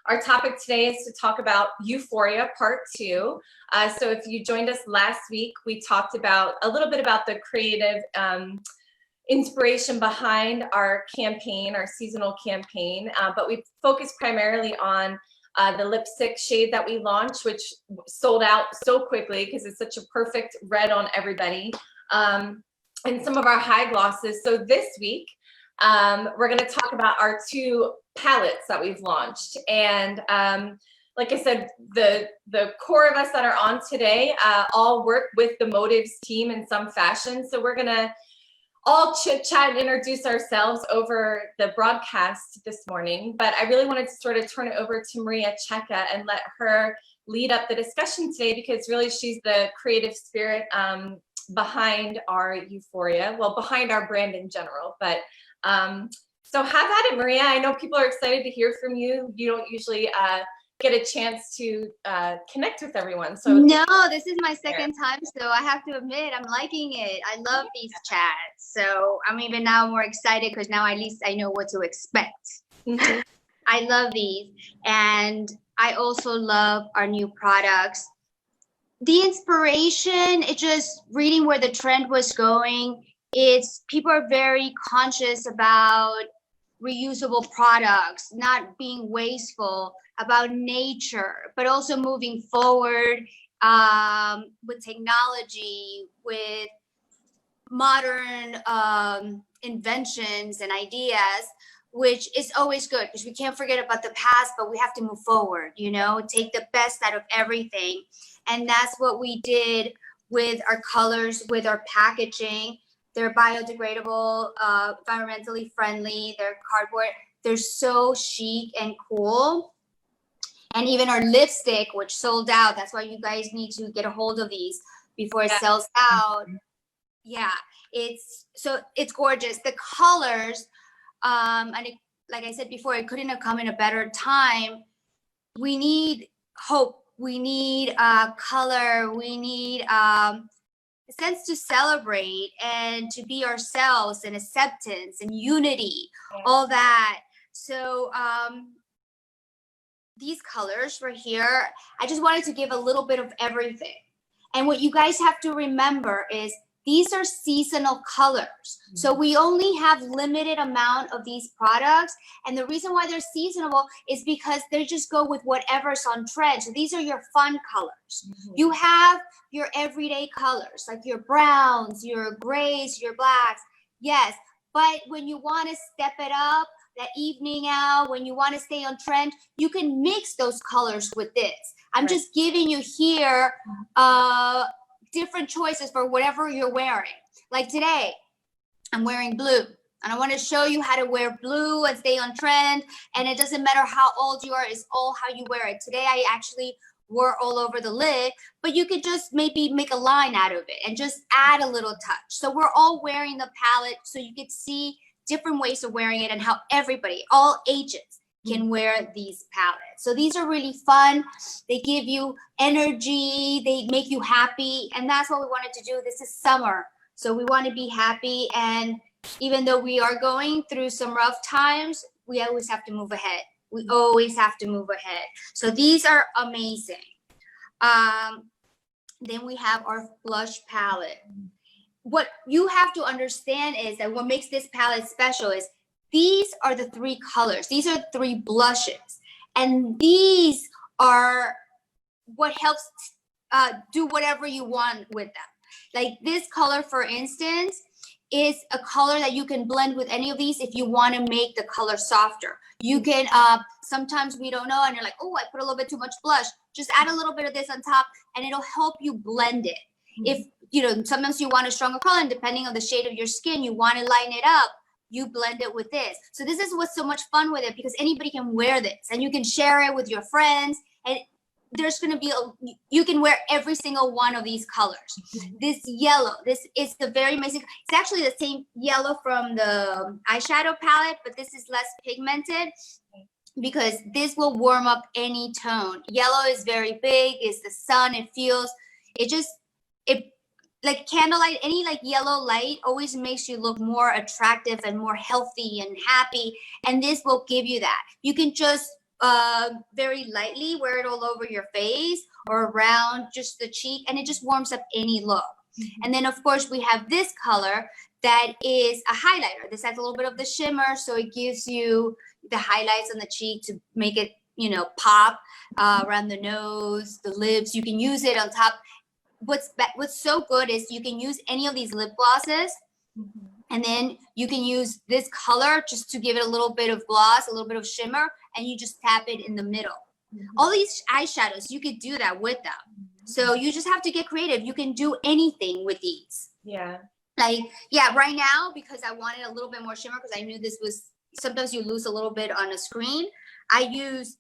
Our topic today is to talk about Euphoria Part 2. So if you joined us last week, we talked about a little bit about the creative inspiration behind our campaign, our seasonal campaign, but we focused primarily on the lipstick shade that we launched, which sold out so quickly because it's such a perfect red on everybody, and some of our high glosses. So this week, we're going to talk about our two palettes that we've launched. And like I said, the core of us that are on today all work with the Motives team in some fashion. So we're going to all chit chat and introduce ourselves over the broadcast this morning. But I really wanted to sort of turn it over to Maria Checa and let her lead up the discussion today, because really she's the creative spirit behind our Euphoria, well, behind our brand in general. But so have at it, Maria. I know people are excited to hear from you. You don't usually get a chance to connect with everyone. So no, this is my second time, so I have to admit I'm liking it. I love these chats. So I'm even now more excited because now at least I know what to expect. Mm-hmm. I love these. And I also love our new products. The inspiration, it's just reading where the trend was going. It's people are very conscious about reusable products, not being wasteful, about nature, but also moving forward with technology, with modern inventions and ideas, which is always good because we can't forget about the past, but we have to move forward, you know, take the best out of everything. And that's what we did with our colors, with our packaging. They're biodegradable, environmentally friendly, they're cardboard. They're so chic and cool. And even our lipstick, which sold out, that's why you guys need to get a hold of these before it sells out. Yeah, it's gorgeous. The colors, like I said before, it couldn't have come in a better time. We need hope. We need color. We need a sense to celebrate and to be ourselves, and acceptance and unity, all that. So these colors right here, I just wanted to give a little bit of everything. And what you guys have to remember is these are seasonal colors. Mm-hmm. So we only have limited amount of these products. And the reason why they're seasonal is because they just go with whatever's on trend. So these are your fun colors. Mm-hmm. You have your everyday colors, like your browns, your grays, your blacks. Yes, but when you want to step it up, that evening out, when you want to stay on trend, you can mix those colors with this. I'm just giving you here different choices for whatever you're wearing. Like today, I'm wearing blue. And I want to show you how to wear blue and stay on trend. And it doesn't matter how old you are, it's all how you wear it. Today, I actually wore all over the lid, but you could just maybe make a line out of it and just add a little touch. So we're all wearing the palette so you could see different ways of wearing it and how everybody, all ages, can wear these palettes. So these are really fun. They give you energy. They make you happy. And that's what we wanted to do. This is summer. So we want to be happy. And even though we are going through some rough times, we always have to move ahead. We always have to move ahead. So these are amazing. Then we have our blush palette. What you have to understand is that what makes this palette special is these are the three colors. These are the three blushes. And these are what helps do whatever you want with them. Like this color, for instance, is a color that you can blend with any of these if you want to make the color softer. You can, sometimes we don't know and you're like, oh, I put a little bit too much blush. Just add a little bit of this on top and it'll help you blend it. If, you know, sometimes you want a stronger color and depending on the shade of your skin, you want to line it up, you blend it with this. So this is what's so much fun with it because anybody can wear this and you can share it with your friends and there's going to be, you can wear every single one of these colors. This yellow, this is the very basic, it's actually the same yellow from the eyeshadow palette, but this is less pigmented because this will warm up any tone. Yellow is very big, it's the sun, it feels, it like candlelight, any like yellow light always makes you look more attractive and more healthy and happy. And this will give you that. You can just very lightly, wear it all over your face or around just the cheek, and it just warms up any look. And then of course we have this color that is a highlighter. This has a little bit of the shimmer, so it gives you the highlights on the cheek to make it, you know, pop around the nose, the lips. You can use it on top. What's so good is you can use any of these lip glosses, and then you can use this color just to give it a little bit of gloss, a little bit of shimmer, and you just tap it in the middle. All these eyeshadows, you could do that with them. So you just have to get creative. You can do anything with these. Yeah. Like, yeah, right now, because I wanted a little bit more shimmer, because I knew this was, sometimes you lose a little bit on a screen. I used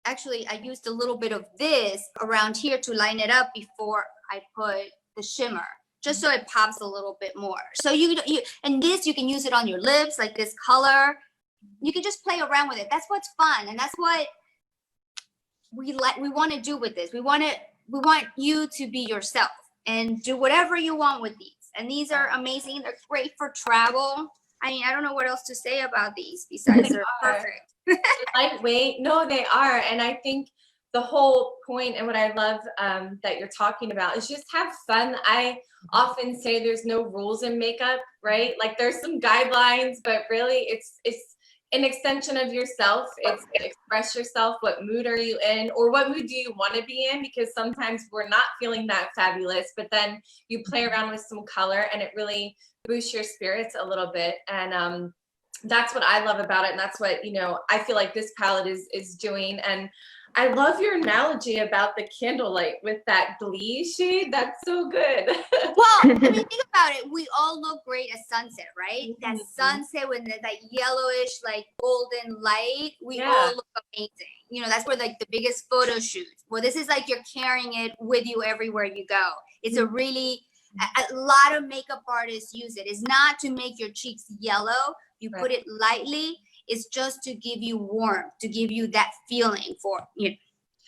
a little bit of this around here to line it up before I put the shimmer, just so it pops a little bit more. So you and this, you can use it on your lips, like this color. You can just play around with it. That's what's fun, and that's what we want to do with this. We want you to be yourself and do whatever you want with these. And these are amazing. They're great for travel. I mean, I don't know what else to say about these besides they're perfect. Lightweight. No, they are. And I think the whole point and what I love that you're talking about is just have fun. I often say there's no rules in makeup, right? Like there's some guidelines, but really it's an extension of yourself. It's express yourself. What mood are you in, or what mood do you want to be in? Because sometimes we're not feeling that fabulous, but then you play around with some color and it really boosts your spirits a little bit. And that's what I love about it. And that's what, you know, I feel like this palette is doing. And I love your analogy about the candlelight with that Glee shade. That's so good. Well, I mean, think about it. We all look great at sunset, right? That sunset with that yellowish, like golden light. We all look amazing. You know, that's where like the biggest photo shoots. Well, this is like you're carrying it with you everywhere you go. It's a really, a lot of makeup artists use it. It's not to make your cheeks yellow. You put it lightly. It's just to give you warmth, to give you that feeling for you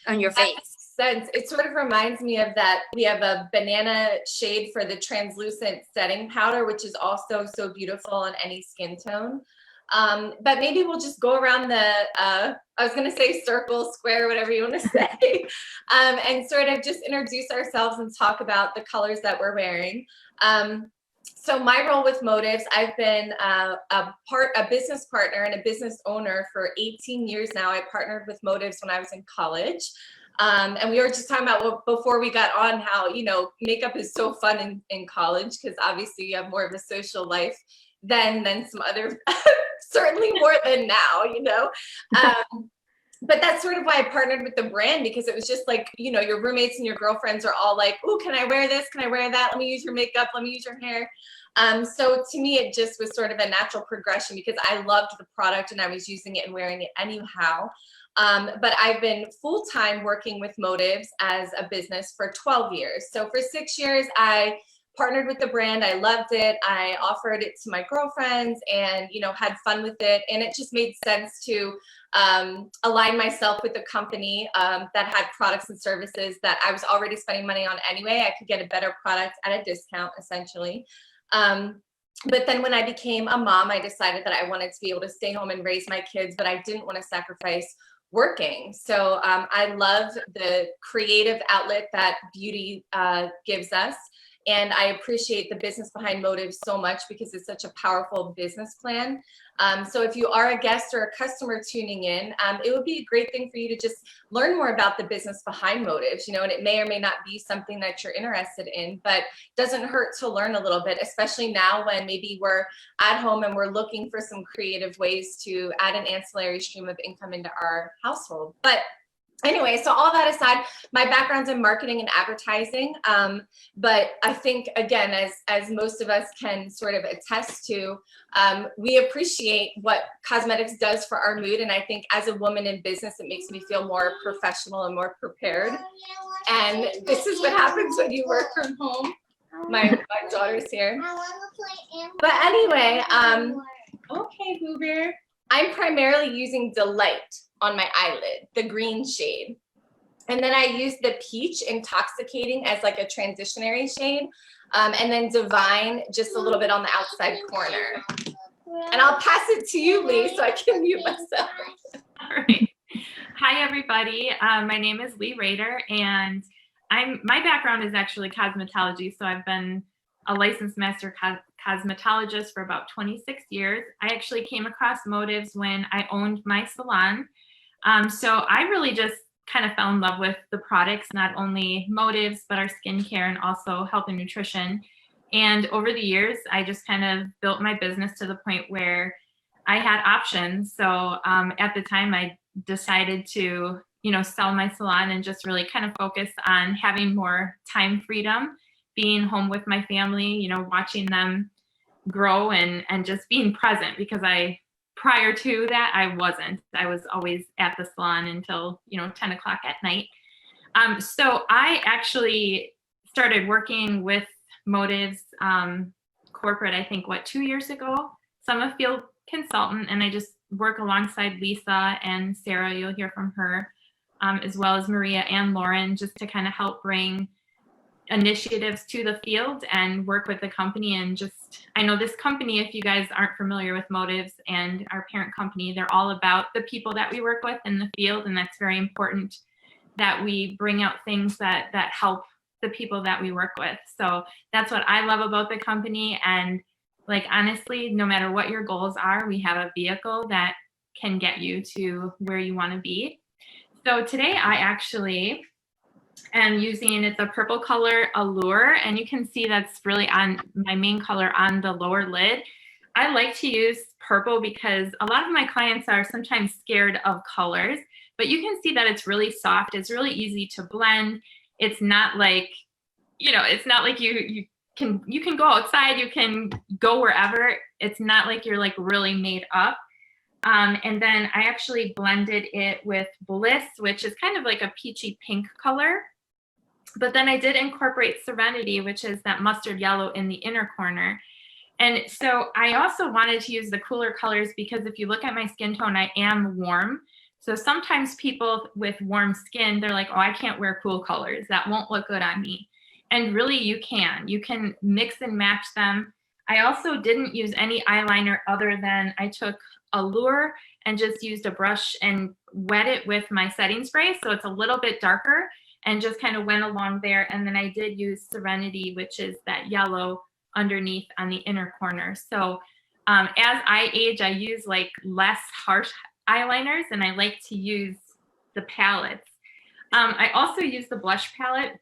on your face. Sense. It sort of reminds me of that. We have a banana shade for the translucent setting powder, which is also so beautiful on any skin tone. But maybe we'll just go around the, I was going to say circle, square, whatever you want to say, and sort of just introduce ourselves and talk about the colors that we're wearing. So my role with Motives, I've been a business partner and a business owner for 18 years now. I partnered with Motives when I was in college. And we were just talking about before we got on how, you know, makeup is so fun in college because obviously you have more of a social life than some other, certainly more than now, you know. But that's sort of why I partnered with the brand, because it was just like, you know, your roommates and your girlfriends are all like, oh, can I wear this? Can I wear that? Let me use your makeup. Let me use your hair. So to me, it just was sort of a natural progression because I loved the product and I was using it and wearing it anyhow. But I've been full-time working with Motives as a business for 12 years. So for 6 years, I partnered with the brand. I loved it. I offered it to my girlfriends and, you know, had fun with it. And it just made sense to align myself with a company that had products and services that I was already spending money on anyway. I could get a better product at a discount, essentially. But then when I became a mom, I decided that I wanted to be able to stay home and raise my kids, but I didn't want to sacrifice working. So I love the creative outlet that beauty gives us. And I appreciate the business behind Motives so much because it's such a powerful business plan. So if you are a guest or a customer tuning in, it would be a great thing for you to just learn more about the business behind Motives, you know, and it may or may not be something that you're interested in, but it doesn't hurt to learn a little bit, especially now when maybe we're at home and we're looking for some creative ways to add an ancillary stream of income into our household. But anyway, so all that aside, my background's in marketing and advertising. But I think, again, as most of us can sort of attest to, we appreciate what cosmetics does for our mood. And I think as a woman in business, it makes me feel more professional and more prepared. And this is what happens when you work from home. My daughter's here. But anyway, okay, Boo Bear. I'm primarily using Delight on my eyelid, the green shade. And then I use the Peach Intoxicating as like a transitionary shade. And then Divine just a little bit on the outside corner. And I'll pass it to you, Lee, so I can mute myself. All right. Hi, everybody. My name is Lee Rader, and my background is actually cosmetology. So I've been a licensed master cosmetologist for about 26 years. I actually came across Motives when I owned my salon. So I really just kind of fell in love with the products, not only Motives, but our skincare and also health and nutrition. And over the years, I just kind of built my business to the point where I had options. So at the time, I decided to, sell my salon and just really kind of focus on having more time freedom, being home with my family, watching them grow and just being present, because prior to that, I wasn't. I was always at the salon until, 10 o'clock at night. So I actually started working with Motives corporate, I think, 2 years ago. So I'm a field consultant, and I just work alongside Lisa and Sarah. You'll hear from her, as well as Maria and Lauren, just to kind of help bring initiatives to the field and work with the company. And just, I know this company, if you guys aren't familiar with Motives and our parent company, they're all about the people that we work with in the field. And that's very important, that we bring out things that help the people that we work with. So that's what I love about the company. And honestly, no matter what your goals are, we have a vehicle that can get you to where you want to be. So today I actually am using, it's a purple color Allure, and you can see that's really on my main color on the lower lid. I like to use purple because a lot of my clients are sometimes scared of colors, but you can see that it's really soft. It's really easy to blend. It's not like, it's not like you can go outside, you can go wherever. It's not like you're really made up. And then I actually blended it with Bliss, which is kind of like a peachy pink color. But then I did incorporate Serenity, which is that mustard yellow in the inner corner. And so I also wanted to use the cooler colors because if you look at my skin tone, I am warm. So sometimes people with warm skin, they're like, oh, I can't wear cool colors. That won't look good on me. And really, you can mix and match them. I also didn't use any eyeliner other than I took Allure and just used a brush and wet it with my setting spray. So it's a little bit darker and just kind of went along there. And then I did use Serenity, which is that yellow underneath on the inner corner. So as I age, I use less harsh eyeliners, and I like to use the palettes. I also use the blush palette,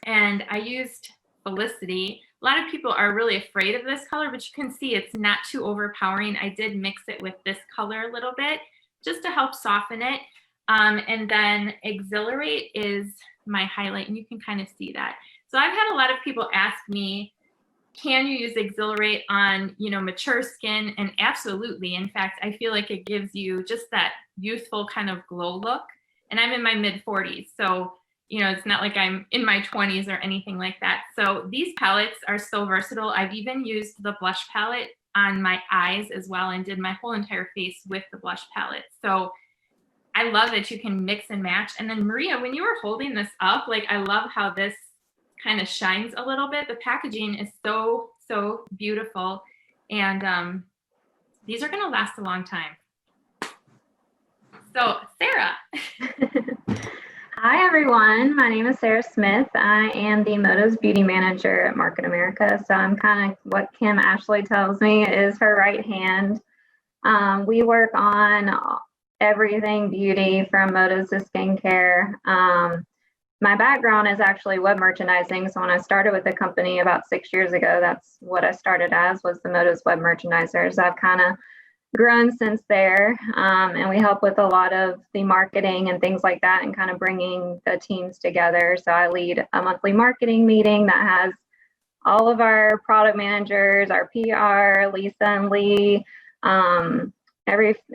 and I used Felicity. A lot of people are really afraid of this color, but you can see it's not too overpowering. I did mix it with this color a little bit just to help soften it. And then Exhilarate is my highlight, and you can kind of see that. So I've had a lot of people ask me, can you use Exhilarate on, mature skin? And absolutely. In fact, I feel like it gives you just that youthful kind of glow look. And I'm in my mid 40s. So, it's not like I'm in my 20s or anything like that. So these palettes are so versatile. I've even used the blush palette on my eyes as well and did my whole entire face with the blush palette. So I love that you can mix and match. And then Maria, when you were holding this up, I love how this kind of shines a little bit. The packaging is so, so beautiful. And these are going to last a long time. So Sarah. Hi, everyone. My name is Sarah Smith. I am the Motives Beauty Manager at Market America. So I'm kind of what Kim Ashley tells me is her right hand. We work on everything beauty from Motives to skincare. My background is actually web merchandising. So when I started with the company about 6 years ago, that's what I started as, was the Motives web merchandiser. So I've kind of grown since there, and we help with a lot of the marketing and things like that and kind of bringing the teams together. So I lead a monthly marketing meeting that has all of our product managers, our PR, Lisa and Lee,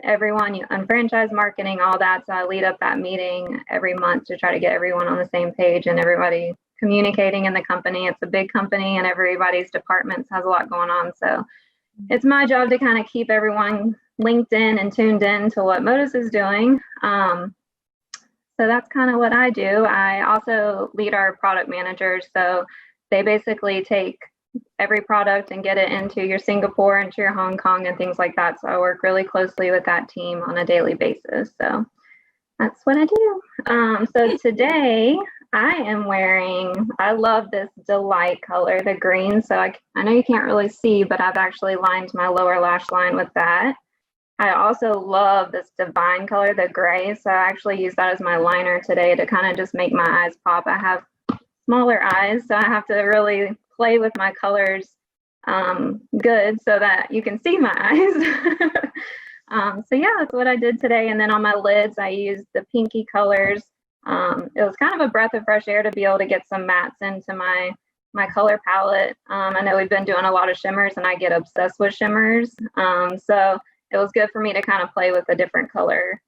everyone on franchise marketing, all that. So I lead up that meeting every month to try to get everyone on the same page and everybody communicating in the company. It's a big company and everybody's departments has a lot going on. So it's my job to kind of keep everyone linked in and tuned in to what Motives is doing. So that's kind of what I do. I also lead our product managers. So they basically take every product and get it into your Singapore, into your Hong Kong and things like that. So I work really closely with that team on a daily basis. So That's what I do. So today I am wearing, I love this Delight color, the green. So I know you can't really see, but I've actually lined my lower lash line with that. I also love this Divine color, the gray. So I actually use that as my liner today to kind of just make my eyes pop. I have smaller eyes, so I have to really play with my colors good so that you can see my eyes. So yeah, that's what I did today. And then on my lids, I used the pinky colors. It was kind of a breath of fresh air to be able to get some mattes into my color palette. I know we've been doing a lot of shimmers and I get obsessed with shimmers. So it was good for me to kind of play with a different color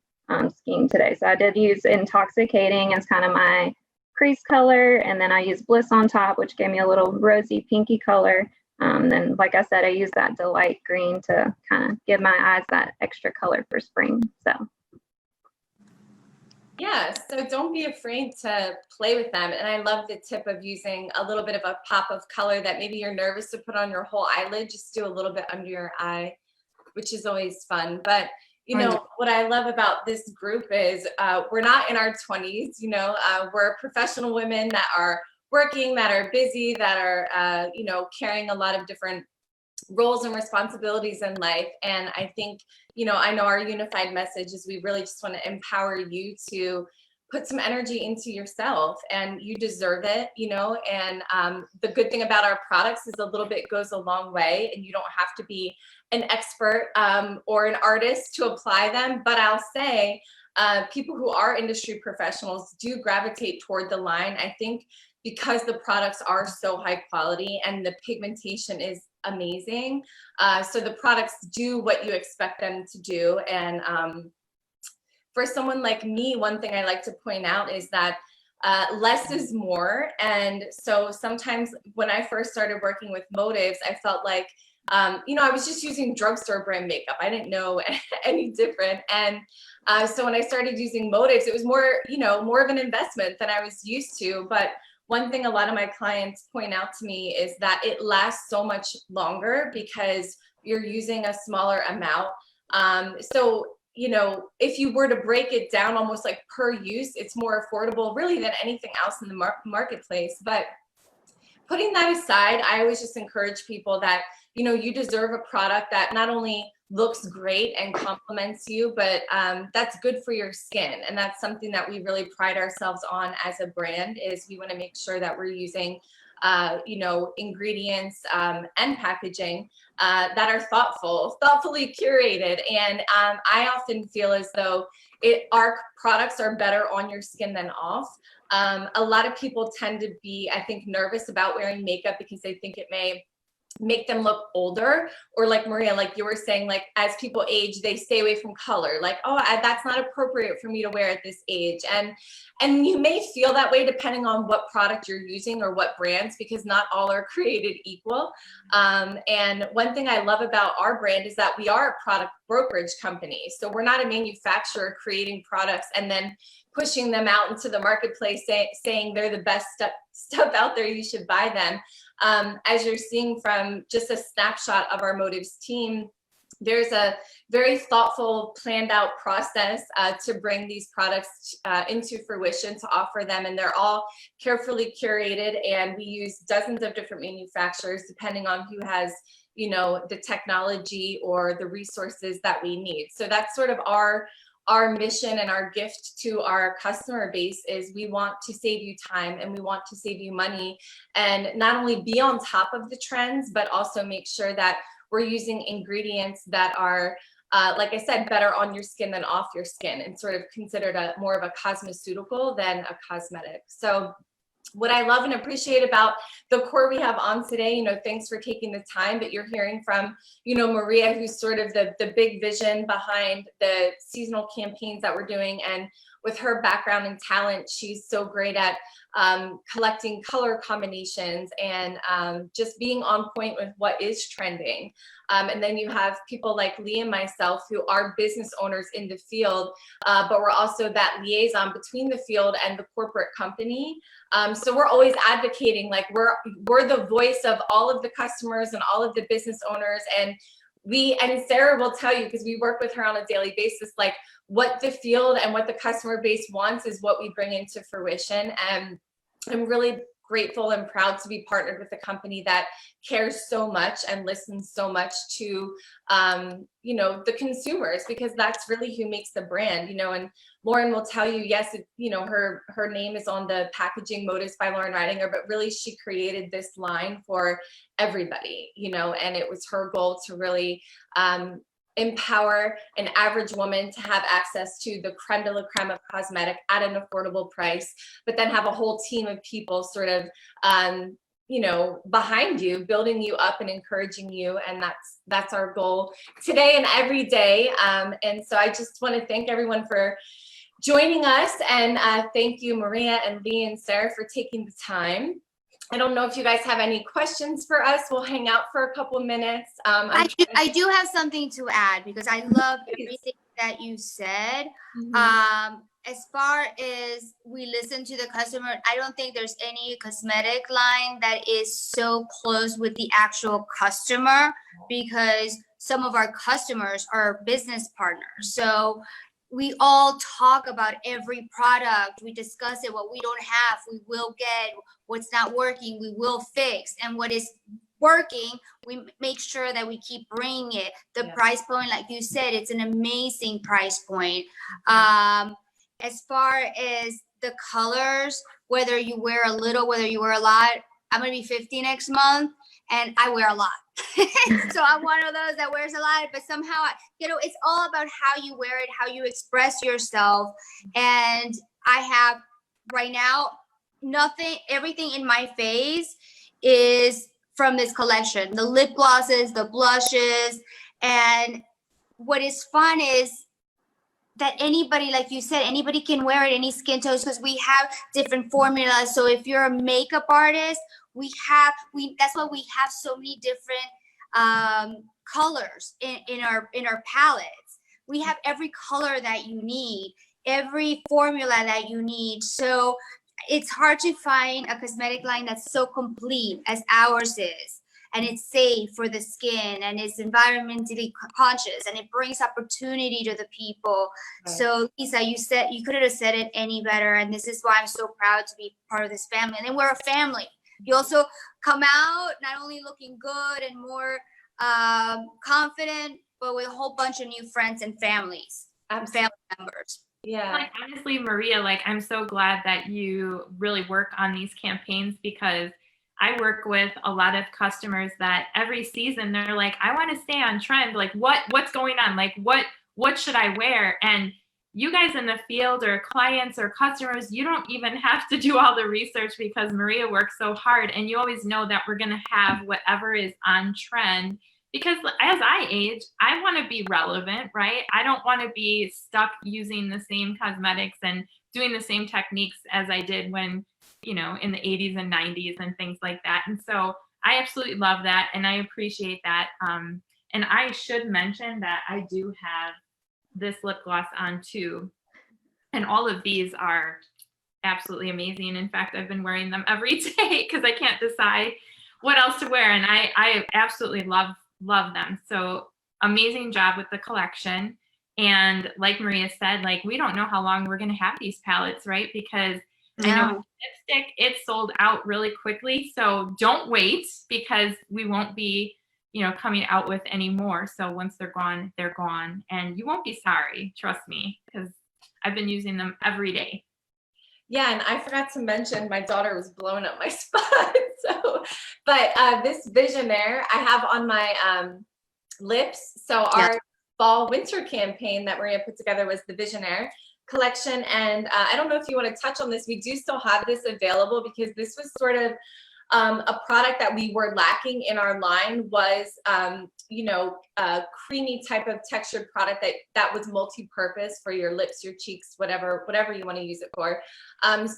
scheme today. So I did use Intoxicating as kind of my crease color, and then I used Bliss on top, which gave me a little rosy pinky color. Then, like I said, I used that Delight green to kind of give my eyes that extra color for spring. So yeah, so don't be afraid to play with them. And I love the tip of using a little bit of a pop of color that maybe you're nervous to put on your whole eyelid. Just do a little bit under your eye, which is always fun. But you know, what I love about this group is we're not in our 20s, you know, we're professional women that are working, that are busy, that are, you know, carrying a lot of different roles and responsibilities in life. And I think, you know, I know our unified message is we really just want to empower you to put some energy into yourself, and you deserve it, you know. And the good thing about our products is a little bit goes a long way, and you don't have to be an expert or an artist to apply them. But I'll say people who are industry professionals do gravitate toward the line, I think, because the products are so high quality and the pigmentation is amazing. So the products do what you expect them to do. And for someone like me, one thing I like to point out is that less is more. And so sometimes when I first started working with motives, I felt like, you know, I was just using drugstore brand makeup. I didn't know any different. And so when I started using motives, it was more, you know, more of an investment than I was used to. But one thing a lot of my clients point out to me is that it lasts so much longer because you're using a smaller amount. So, you know, if you were to break it down almost like per use, it's more affordable really than anything else in the marketplace. But putting that aside, I always just encourage people that, you know, you deserve a product that not only looks great and compliments you, but that's good for your skin. And that's something that we really pride ourselves on as a brand, is we want to make sure that we're using you know, ingredients and packaging that are thoughtfully curated. And I often feel as though our products are better on your skin than off. A lot of people tend to be, I think, nervous about wearing makeup because they think it may make them look older, or like Maria, like you were saying, like as people age, they stay away from color. Like, oh, that's not appropriate for me to wear at this age. And you may feel that way depending on what product you're using or what brands, because not all are created equal. And one thing I love about our brand is that we are a product brokerage company. So we're not a manufacturer creating products and then pushing them out into the marketplace saying they're the best stuff out there, you should buy them. As you're seeing from just a snapshot of our Motives team, there's a very thoughtful, planned out process to bring these products into fruition, to offer them. And they're all carefully curated, and we use dozens of different manufacturers depending on who has, you know, the technology or the resources that we need. So that's sort of our mission and our gift to our customer base, is we want to save you time and we want to save you money, and not only be on top of the trends, but also make sure that we're using ingredients that are, like I said, better on your skin than off your skin, and sort of considered more of a cosmeceutical than a cosmetic. So what I love and appreciate about the core we have on today, you know, thanks for taking the time, but you're hearing from, you know, Maria, who's sort of the big vision behind the seasonal campaigns that we're doing. And with her background and talent, she's so great at collecting color combinations and just being on point with what is trending. And then you have people like Lee and myself who are business owners in the field, but we're also that liaison between the field and the corporate company. So we're always advocating, like we're the voice of all of the customers and all of the business owners, and and Sarah will tell you, because we work with her on a daily basis, like what the field and what the customer base wants is what we bring into fruition. And I'm really grateful and proud to be partnered with a company that cares so much and listens so much to, the consumers, because that's really who makes the brand, and Lauren will tell you, yes, her name is on the packaging, Motives by Lauren Ridinger, but really she created this line for everybody, and it was her goal to really, empower an average woman to have access to the creme de la creme of cosmetic at an affordable price, but then have a whole team of people sort of, behind you, building you up and encouraging you. And that's our goal today and every day. And so I just want to thank everyone for joining us. And thank you, Maria and Lee and Sarah, for taking the time. I don't know if you guys have any questions for us. We'll hang out for a couple of minutes. I do have something to add, because I love everything that you said. Mhm. As far as we listen to the customer, I don't think there's any cosmetic line that is so close with the actual customer, because some of our customers are business partners. So we all talk about every product. We discuss it. What we don't have, we will get. What's not working, we will fix. And what is working, we make sure that we keep bringing it. The price point, like you said, it's an amazing price point. As far as the colors, whether you wear a little, whether you wear a lot, I'm going to be 50 next month, and I wear a lot. So I'm one of those that wears a lot, but somehow, it's all about how you wear it, how you express yourself. And I have right now, everything in my face is from this collection, the lip glosses, the blushes. And what is fun is that anybody, like you said, anybody can wear it, any skin tones, because we have different formulas. So if you're a makeup artist, that's why we have so many different colors in our palettes. We have every color that you need, every formula that you need. So it's hard to find a cosmetic line that's so complete as ours is, and it's safe for the skin, and it's environmentally conscious, and it brings opportunity to the people. Right. So Lisa, you couldn't have said it any better, and this is why I'm so proud to be part of this family. And then we're a family. You also come out not only looking good and more confident, but with a whole bunch of new friends and families, family members. Yeah. Honestly, Maria, I'm so glad that you really work on these campaigns, because I work with a lot of customers that every season they're like, I want to stay on trend. What's going on? What should I wear? And you guys in the field, or clients or customers, you don't even have to do all the research, because Maria works so hard, and you always know that we're going to have whatever is on trend. Because as I age, I want to be relevant, right? I don't want to be stuck using the same cosmetics and doing the same techniques as I did when, in the 80s and 90s and things like that. And so I absolutely love that, and I appreciate that. And I should mention that I do have this lip gloss on too. And all of these are absolutely amazing. In fact, I've been wearing them every day because I can't decide what else to wear. And I absolutely love them. So amazing job with the collection. And like Maria said, we don't know how long we're going to have these palettes, right? Because I know lipstick, it's sold out really quickly. So don't wait, because we won't be, coming out with any more. So once they're gone, and you won't be sorry. Trust me, because I've been using them every day. Yeah, and I forgot to mention, my daughter was blowing up my spot. But this Visionaire I have on my lips. So our fall winter campaign that Maria put together was the Visionaire collection. And I don't know if you want to touch on this. We do still have this available, because this was sort of a product that we were lacking in our line, was a creamy type of textured product that was multi-purpose for your lips, your cheeks, whatever you want to use it for.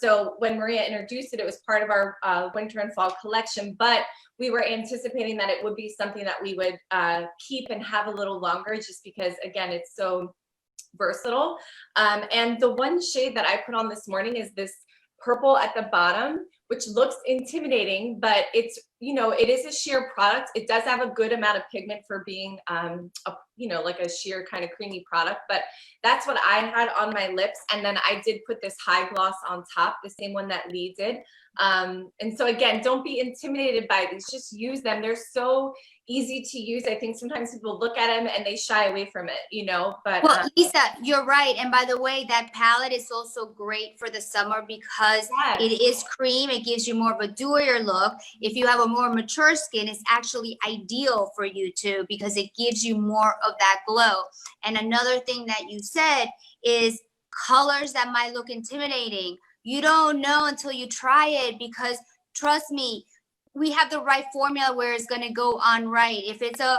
So when Maria introduced it, it was part of our winter and fall collection, but we were anticipating that it would be something that we would keep and have a little longer, just because, again, it's so versatile. And the one shade that I put on this morning is this purple at the bottom, which looks intimidating, but it's, you know, it is a sheer product. It does have a good amount of pigment for being, you know, like a sheer kind of creamy product, but that's what I had on my lips. And then I did put this high gloss on top, the same one that Lee did. And so again, don't be intimidated by these, just use them. They're so easy to use. I think sometimes people look at them and they shy away from it, you know, but. Well, Lisa, you're right. And by the way, that palette is also great for the summer because it is cream. It gives you more of a dewier look. If you have a more mature skin, it's actually ideal for you too, because it gives you more of that glow. And another thing that you said is colors that might look intimidating. You don't know until you try it, because trust me, we have the right formula where it's going to go on right. If it's a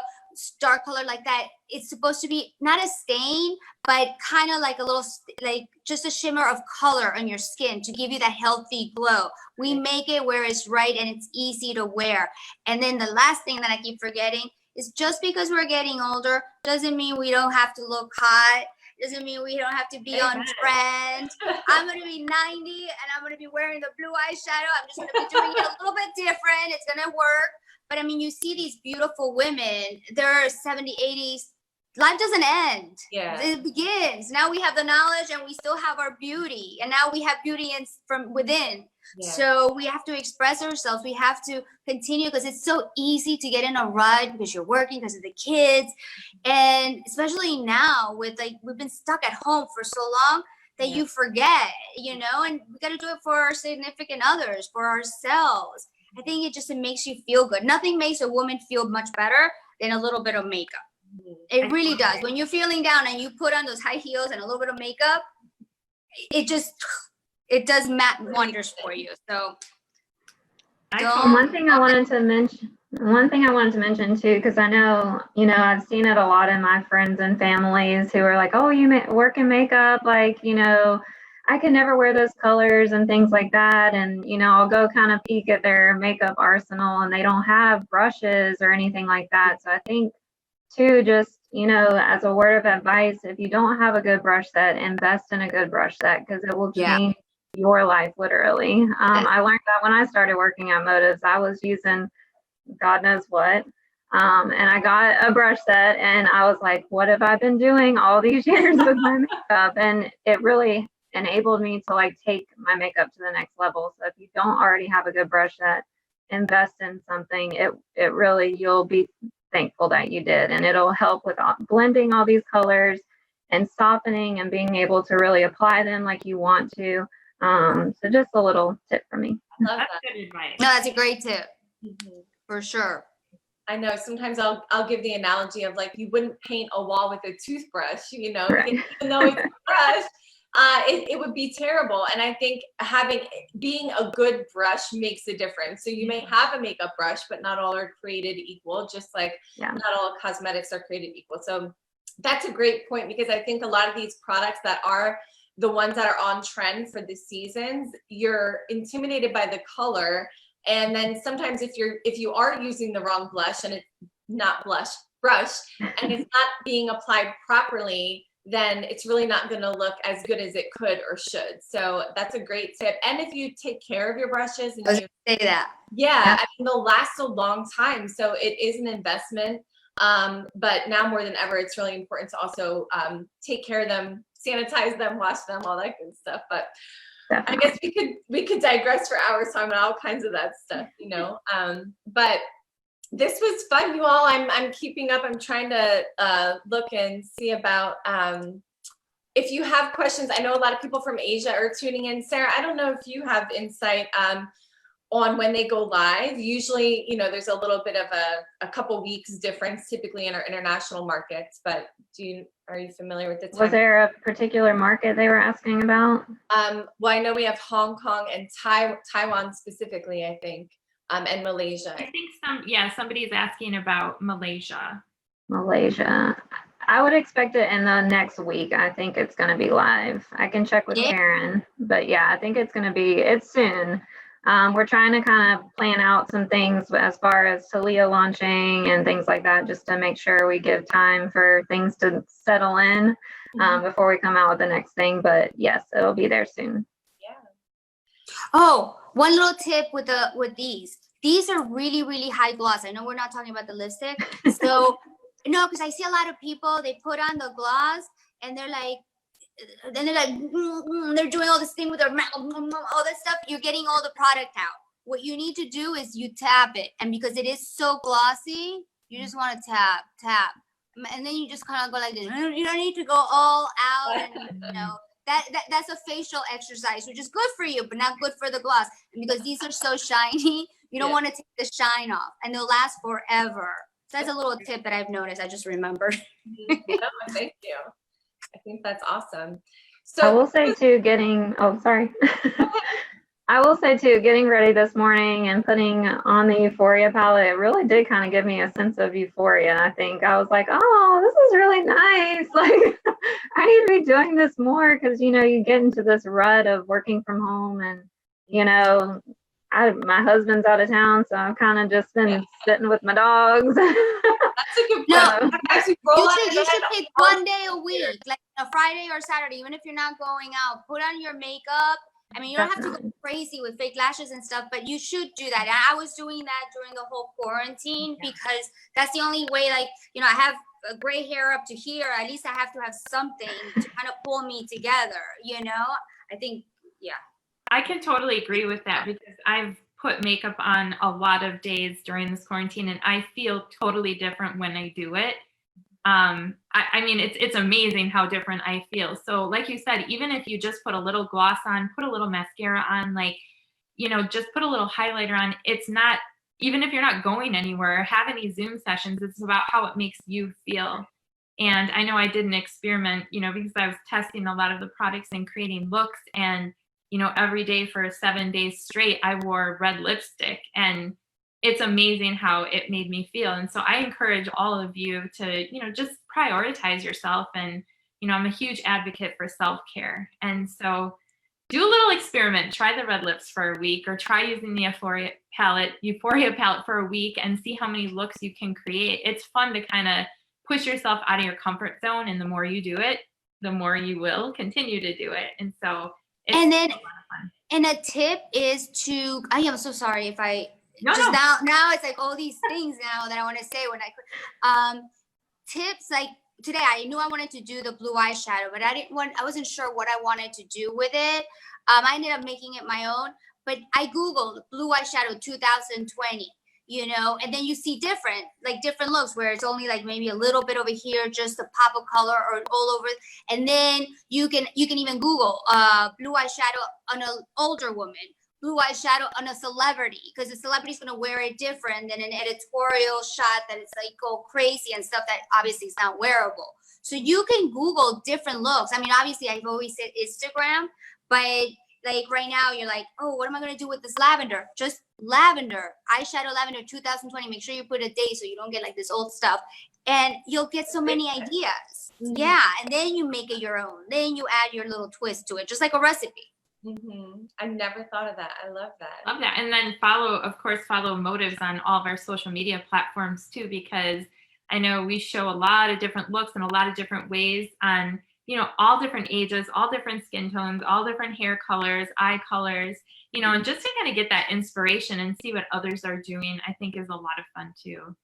dark color like that, it's supposed to be not a stain, but kind of like a little, like just a shimmer of color on your skin to give you that healthy glow. We make it where it's right and it's easy to wear. And then the last thing that I keep forgetting is, just because we're getting older doesn't mean we don't have to look hot. Doesn't mean we don't have to be on trend. I'm going to be 90 and I'm going to be wearing the blue eyeshadow. I'm just going to be doing it a little bit different. It's going to work. But I mean, you see these beautiful women, they're 70, 80s. Life doesn't end. Yeah. It begins. Now we have the knowledge and we still have our beauty. And now we have beauty from within. Yeah. So we have to express ourselves. We have to continue, because it's so easy to get in a rut because you're working, because of the kids. And especially now with, like, we've been stuck at home for so long that you forget, you know, and we got to do it for our significant others, for ourselves. I think it makes you feel good. Nothing makes a woman feel much better than a little bit of makeup. It really does. When you're feeling down and you put on those high heels and a little bit of makeup, it does wonders for you. So one thing I wanted to mention too, because I know, you know, I've seen it a lot in my friends and families who are like, oh, you work in makeup, like, you know, I could never wear those colors and things like that. And, you know, I'll go kind of peek at their makeup arsenal and they don't have brushes or anything like that. So I think too, just, you know, as a word of advice, if you don't have a good brush set, invest in a good brush set, because it will change your life literally. I learned that when I started working at Motives. I was using God knows what. And I got a brush set and I was like, what have I been doing all these years with my makeup? And it really enabled me to like take my makeup to the next level. So if you don't already have a good brush set, invest in something. It really, you'll be thankful that you did, and it'll help with blending all these colors and softening and being able to really apply them like you want to. So just a little tip for me. That's good advice. No, that's a great tip. For sure. I know sometimes I'll give the analogy of, like, you wouldn't paint a wall with a toothbrush, you know, right. Even though it's a brush, it would be terrible. And I think being a good brush makes a difference. So you may have a makeup brush, but not all are created equal, just like not all cosmetics are created equal. So that's a great point, because I think a lot of these products that are the ones that are on trend for the seasons, you're intimidated by the color. And then sometimes if you are using the wrong blush and it's not brush, and it's not being applied properly, then it's really not going to look as good as it could or should. So that's a great tip. And if you take care of your brushes, and say that. I mean, they'll last a long time. So it is an investment. But now more than ever, it's really important to also take care of them, sanitize them, wash them, all that good stuff. But I guess we could digress for hours talking about all kinds of that stuff, you know. But this was fun, you all. I'm keeping up. I'm trying to look and see about if you have questions. I know a lot of people from Asia are tuning in. Sarah, I don't know if you have insight on when they go live. Usually, you know, there's a little bit of a couple weeks difference typically in our international markets, but are you familiar with the time? Was there a particular market they were asking about? Well, I know we have Hong Kong and Taiwan specifically, I think, and Malaysia. I think somebody's asking about Malaysia. I would expect it in the next week. I think it's going to be live. I can check with Karen, but yeah, I think it's soon. We're trying to kind of plan out some things as far as Talia launching and things like that, just to make sure we give time for things to settle in before we come out with the next thing. But yes, it'll be there soon. Yeah. Oh, one little tip with these. These are really, really high gloss. I know we're not talking about the lipstick. So no, because I see a lot of people, they put on the gloss and they're like, they're doing all this thing with their mouth, all that stuff. You're getting all the product out. What you need to do is you tap it. And because it is so glossy, you just want to tap. And then you just kind of go like this. You don't need to go all out and, that's a facial exercise, which is good for you, but not good for the gloss. And because these are so shiny, you don't want to take the shine off, and they'll last forever. So that's a little tip that I've noticed. I just remembered. Thank you. I think that's awesome. So I will say too, I will say too, getting ready this morning and putting on the Euphoria palette, it really did kind of give me a sense of euphoria. I think I was like, oh, this is really nice. Like, I need to be doing this more because, you get into this rut of working from home and, my husband's out of town, so I've kind of just been sitting with my dogs. That's a good point. You should pick one day a week, like a Friday or Saturday, even if you're not going out. Put on your makeup. I mean, you don't have to go crazy with fake lashes and stuff, but you should do that. And I was doing that during the whole quarantine because that's the only way, I have a gray hair up to here. At least I have to have something to kind of pull me together, I think, I can totally agree with that because I've put makeup on a lot of days during this quarantine and I feel totally different when I do it. I mean, it's amazing how different I feel. So like you said, even if you just put a little gloss on, put a little mascara on, just put a little highlighter on, it's not, even if you're not going anywhere, have any Zoom sessions, it's about how it makes you feel. And I know I did an experiment, because I was testing a lot of the products and creating looks, and, every day for 7 days straight, I wore red lipstick, and it's amazing how it made me feel. And so I encourage all of you to, just prioritize yourself. And, I'm a huge advocate for self-care. And so do a little experiment, try the red lips for a week, or try using the Euphoria palette for a week and see how many looks you can create. It's fun to kind of push yourself out of your comfort zone. And the more you do it, the more you will continue to do it. And so it's a lot of fun. And a tip is to, I am so sorry if I, now it's like all these things now that I want to say when tips like today I knew I wanted to do the blue eyeshadow, but I wasn't sure what I wanted to do with it. I ended up making it my own, but I Googled blue eyeshadow 2020, and then you see different looks where it's only like maybe a little bit over here, just a pop of color or all over. And then you can even Google blue eyeshadow on an older woman, blue eyeshadow on a celebrity, because the celebrity's going to wear it different than an editorial shot that it's like go crazy and stuff that obviously is not wearable. So you can Google different looks. I mean, obviously I've always said Instagram, but like right now you're like, oh, what am I going to do with this lavender? Just lavender, eyeshadow lavender 2020. Make sure you put a date so you don't get like this old stuff, and you'll get so many ideas. Yeah. And then you make it your own. Then you add your little twist to it, just like a recipe. I've never thought of that. I love that. Love that. And then follow Motives on all of our social media platforms too, because I know we show a lot of different looks in a lot of different ways on, all different ages, all different skin tones, all different hair colors, eye colors, and just to kind of get that inspiration and see what others are doing, I think is a lot of fun too.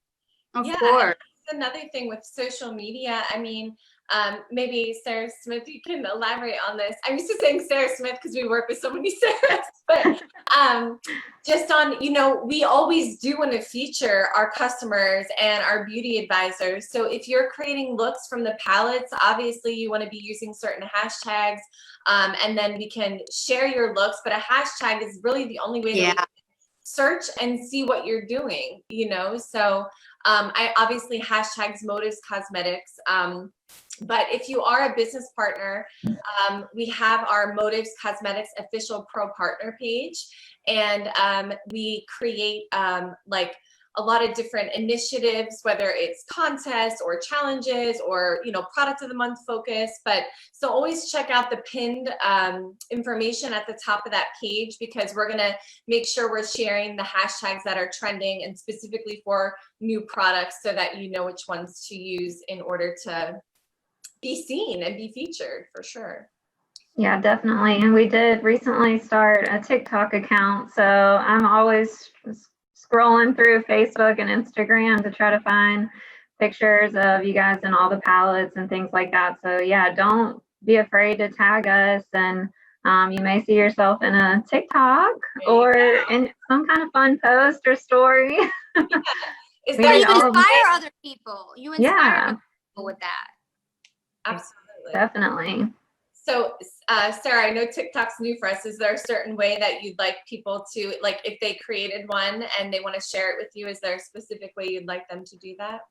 Of course. Another thing with social media, I mean, maybe Sarah Smith, you can elaborate on this. I'm used to saying Sarah Smith because we work with so many Sarahs, but just on, we always do want to feature our customers and our beauty advisors. So if you're creating looks from the palettes, obviously you want to be using certain hashtags, and then we can share your looks, but a hashtag is really the only way to search and see what you're doing, so I obviously hashtags Motives Cosmetics, but if you are a business partner, we have our Motives Cosmetics official pro partner page, and we create a lot of different initiatives, whether it's contests or challenges or, product of the month focus. But so always check out the pinned information at the top of that page, because we're gonna make sure we're sharing the hashtags that are trending and specifically for new products so that you know which ones to use in order to be seen and be featured for sure. Yeah, definitely. And we did recently start a TikTok account. So I'm always scrolling through Facebook and Instagram to try to find pictures of you guys in all the palettes and things like that. So yeah, don't be afraid to tag us, and you may see yourself in a TikTok or in some kind of fun post or story. Is Or there you all- inspire other people. You inspire Yeah, other people with that. absolutely. definitely. So, Sarah, I know TikTok's new for us. Is there a certain way that you'd like people to, like, if they created one and they want to share it with you, is there a specific way you'd like them to do that?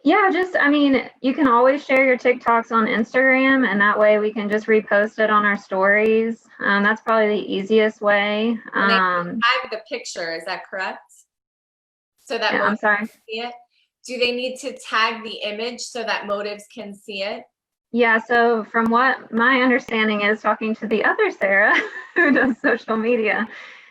Yeah, I mean, you can always share your TikToks on Instagram, and that way we can just repost it on our stories. That's probably the easiest way. And they tag the picture, is that correct? So that Yeah, I'm motives sorry. can see it? Do they need to tag the image so that motives can see it? Yeah, so from what my understanding is, talking to the other Sarah who does social media,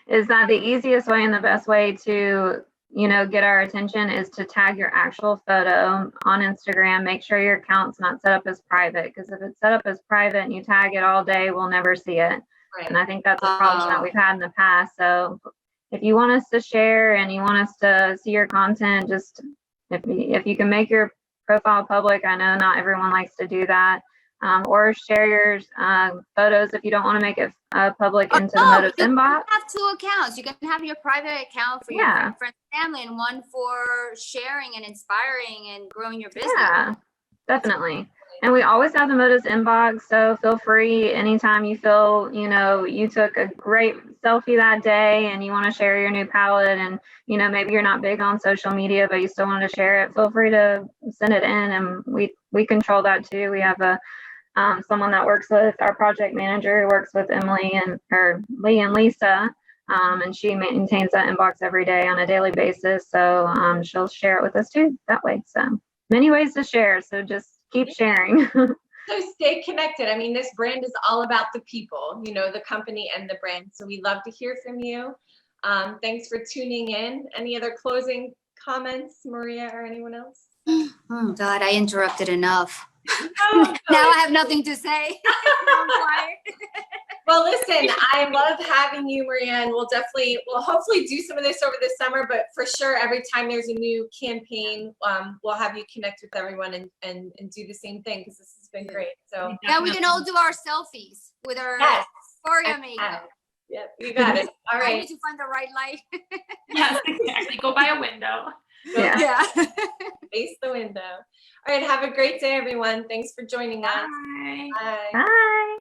is that the easiest way and the best way to, get our attention is to tag your actual photo on Instagram. Make sure your account's not set up as private, because if it's set up as private and you tag it all day, we'll never see it. Right. And I think that's a problem that we've had in the past. So if you want us to share and you want us to see your content, just if you can make your profile public. I know not everyone likes to do that. Or share your photos if you don't want to make it public into the Motives you inbox. can have two accounts. You can have your private account for your friends and family, and one for sharing and inspiring and growing your business. Yeah, definitely. And we always have the Motives inbox, so feel free anytime you feel, you took a great selfie that day and you want to share your new palette, and, maybe you're not big on social media, but you still want to share it, feel free to send it in, and we control that too. We have someone that works with our project manager who works with Emily or Lee and Lisa, and she maintains that inbox every day on a daily basis. So she'll share it with us too that way. So many ways to share. So just keep sharing. So stay connected. I mean, this brand is all about the people, the company and the brand. So we love to hear from you. Thanks for tuning in. Any other closing comments, Maria or anyone else? Oh God, I interrupted enough. Oh, now I have nothing to say. Well, listen, I love having you, Maria, and we'll hopefully do some of this over the summer, but for sure, every time there's a new campaign, we'll have you connect with everyone and do the same thing, because this has been great. So now we can all do our selfies with our Euphoria makeup. Yep, you got it. All right. I need to find the right light. Yes, exactly. Go by a window. Yeah. Face the window. All right. Have a great day, everyone. Thanks for joining us. Bye. Bye. Bye.